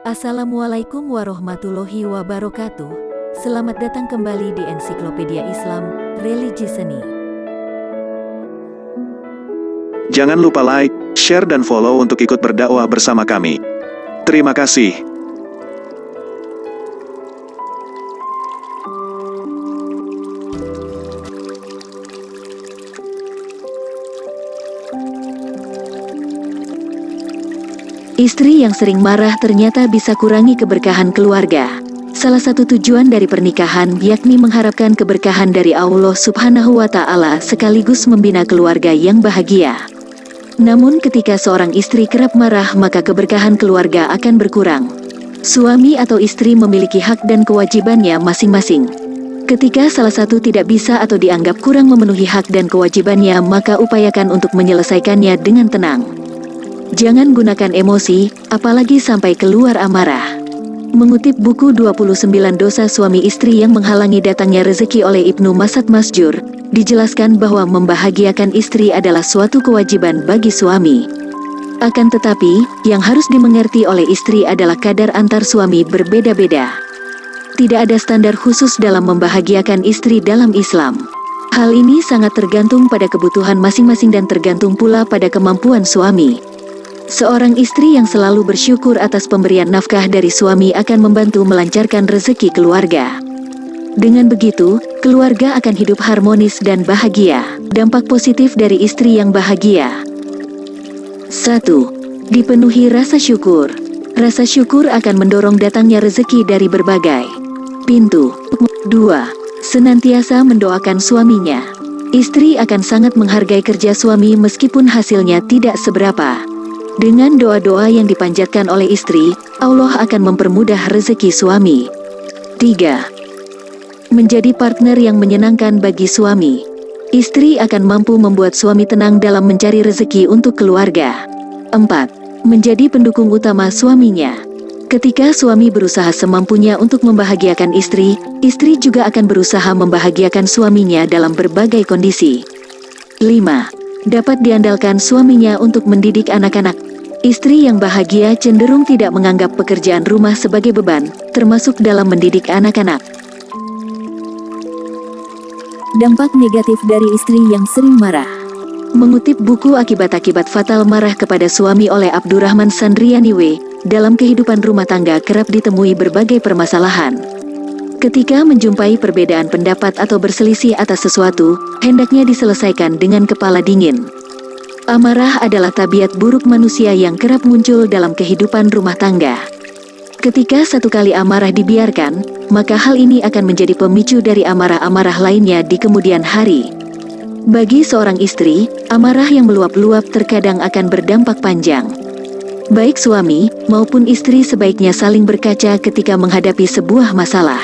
Assalamualaikum warahmatullahi wabarakatuh. Selamat datang kembali di Ensiklopedia Islam, Religi Seni. Jangan lupa like, share dan follow untuk ikut berdakwah bersama kami. Terima kasih. Istri yang sering marah ternyata bisa kurangi keberkahan keluarga. Salah satu tujuan dari pernikahan yakni mengharapkan keberkahan dari Allah Subhanahu wa Ta'ala sekaligus membina keluarga yang bahagia. Namun ketika seorang istri kerap marah maka keberkahan keluarga akan berkurang. Suami atau istri memiliki hak dan kewajibannya masing-masing. Ketika salah satu tidak bisa atau dianggap kurang memenuhi hak dan kewajibannya maka upayakan untuk menyelesaikannya dengan tenang. Jangan gunakan emosi, apalagi sampai keluar amarah. Mengutip buku 29 Dosa Suami Istri yang Menghalangi Datangnya Rezeki oleh Ibnu Mas'ud Masjur, dijelaskan bahwa membahagiakan istri adalah suatu kewajiban bagi suami. Akan tetapi, yang harus dimengerti oleh istri adalah kadar antar suami berbeda-beda. Tidak ada standar khusus dalam membahagiakan istri dalam Islam. Hal ini sangat tergantung pada kebutuhan masing-masing dan tergantung pula pada kemampuan suami. Seorang istri yang selalu bersyukur atas pemberian nafkah dari suami akan membantu melancarkan rezeki keluarga. Dengan begitu, keluarga akan hidup harmonis dan bahagia. Dampak positif dari istri yang bahagia. 1. Dipenuhi rasa syukur. Rasa syukur akan mendorong datangnya rezeki dari berbagai pintu. 2. Senantiasa mendoakan suaminya. Istri akan sangat menghargai kerja suami meskipun hasilnya tidak seberapa. Dengan doa-doa yang dipanjatkan oleh istri, Allah akan mempermudah rezeki suami. 3. Menjadi partner yang menyenangkan bagi suami. Istri akan mampu membuat suami tenang dalam mencari rezeki untuk keluarga. 4. Menjadi pendukung utama suaminya. Ketika suami berusaha semampunya untuk membahagiakan istri, istri juga akan berusaha membahagiakan suaminya dalam berbagai kondisi. 5. Dapat diandalkan suaminya untuk mendidik anak-anak. Istri yang bahagia cenderung tidak menganggap pekerjaan rumah sebagai beban, termasuk dalam mendidik anak-anak. Dampak negatif dari istri yang sering marah. Mengutip buku Akibat-Akibat Fatal Marah Kepada Suami oleh Abdurrahman Sandrianiwe, dalam kehidupan rumah tangga kerap ditemui berbagai permasalahan. Ketika menjumpai perbedaan pendapat atau berselisih atas sesuatu, hendaknya diselesaikan dengan kepala dingin. Amarah adalah tabiat buruk manusia yang kerap muncul dalam kehidupan rumah tangga. Ketika satu kali amarah dibiarkan, maka hal ini akan menjadi pemicu dari amarah-amarah lainnya di kemudian hari. Bagi seorang istri, amarah yang meluap-luap terkadang akan berdampak panjang. Baik suami maupun istri sebaiknya saling berkaca ketika menghadapi sebuah masalah.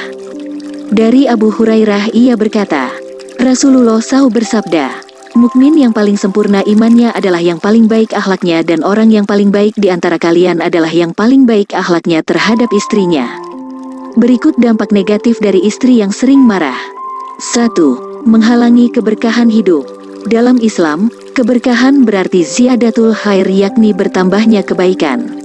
Dari Abu Hurairah ia berkata, Rasulullah SAW bersabda, mukmin yang paling sempurna imannya adalah yang paling baik akhlaknya dan orang yang paling baik di antara kalian adalah yang paling baik akhlaknya terhadap istrinya. Berikut dampak negatif dari istri yang sering marah. 1. Menghalangi keberkahan hidup. Dalam Islam, keberkahan berarti ziyadatul khair yakni bertambahnya kebaikan.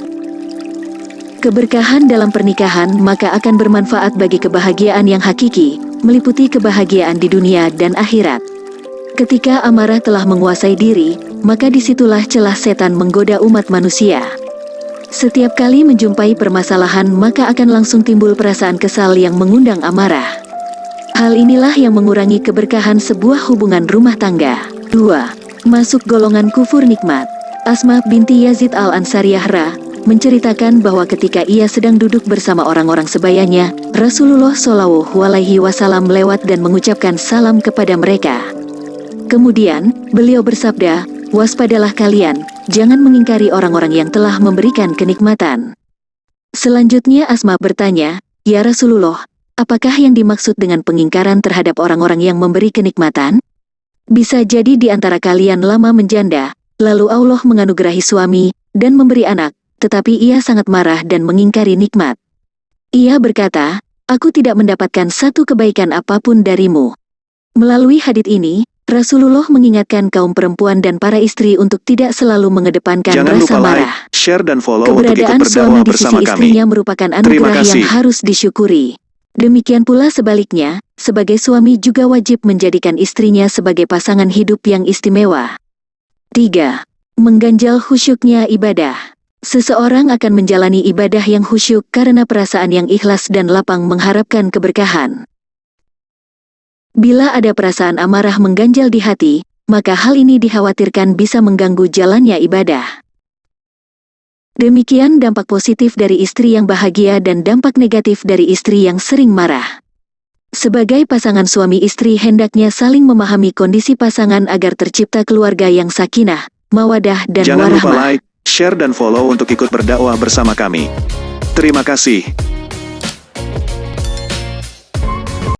Keberkahan dalam pernikahan maka akan bermanfaat bagi kebahagiaan yang hakiki, meliputi kebahagiaan di dunia dan akhirat. Ketika amarah telah menguasai diri, maka disitulah celah setan menggoda umat manusia. Setiap kali menjumpai permasalahan maka akan langsung timbul perasaan kesal yang mengundang amarah. Hal inilah yang mengurangi keberkahan sebuah hubungan rumah tangga. 2. Masuk golongan kufur nikmat. Asma binti Yazid al-Ansariyah menceritakan bahwa ketika ia sedang duduk bersama orang-orang sebayanya, Rasulullah SAW lewat dan mengucapkan salam kepada mereka. Kemudian, beliau bersabda, waspadalah kalian, jangan mengingkari orang-orang yang telah memberikan kenikmatan. Selanjutnya Asma bertanya, ya Rasulullah, apakah yang dimaksud dengan pengingkaran terhadap orang-orang yang memberi kenikmatan? Bisa jadi di antara kalian lama menjanda, lalu Allah menganugerahi suami, dan memberi anak, tetapi ia sangat marah dan mengingkari nikmat. Ia berkata, aku tidak mendapatkan satu kebaikan apapun darimu. Melalui hadits ini, Rasulullah mengingatkan kaum perempuan dan para istri untuk tidak selalu mengedepankan Jangan rasa lupa like, marah. share dan follow untuk ikut Keberadaan suami berdakwah di sisi bersama kami. istrinya merupakan Terima anugerah yang kasih. harus disyukuri. Demikian pula sebaliknya, sebagai suami juga wajib menjadikan istrinya sebagai pasangan hidup yang istimewa. 3. Mengganjal khusyuknya ibadah. Seseorang akan menjalani ibadah yang khusyuk karena perasaan yang ikhlas dan lapang mengharapkan keberkahan. Bila ada perasaan amarah mengganjal di hati, maka hal ini dikhawatirkan bisa mengganggu jalannya ibadah. Demikian dampak positif dari istri yang bahagia dan dampak negatif dari istri yang sering marah. Sebagai pasangan suami istri hendaknya saling memahami kondisi pasangan agar tercipta keluarga yang sakinah, mawadah dan Jangan lupa warahmah. like, share dan follow untuk ikut berdakwah bersama kami. Terima kasih.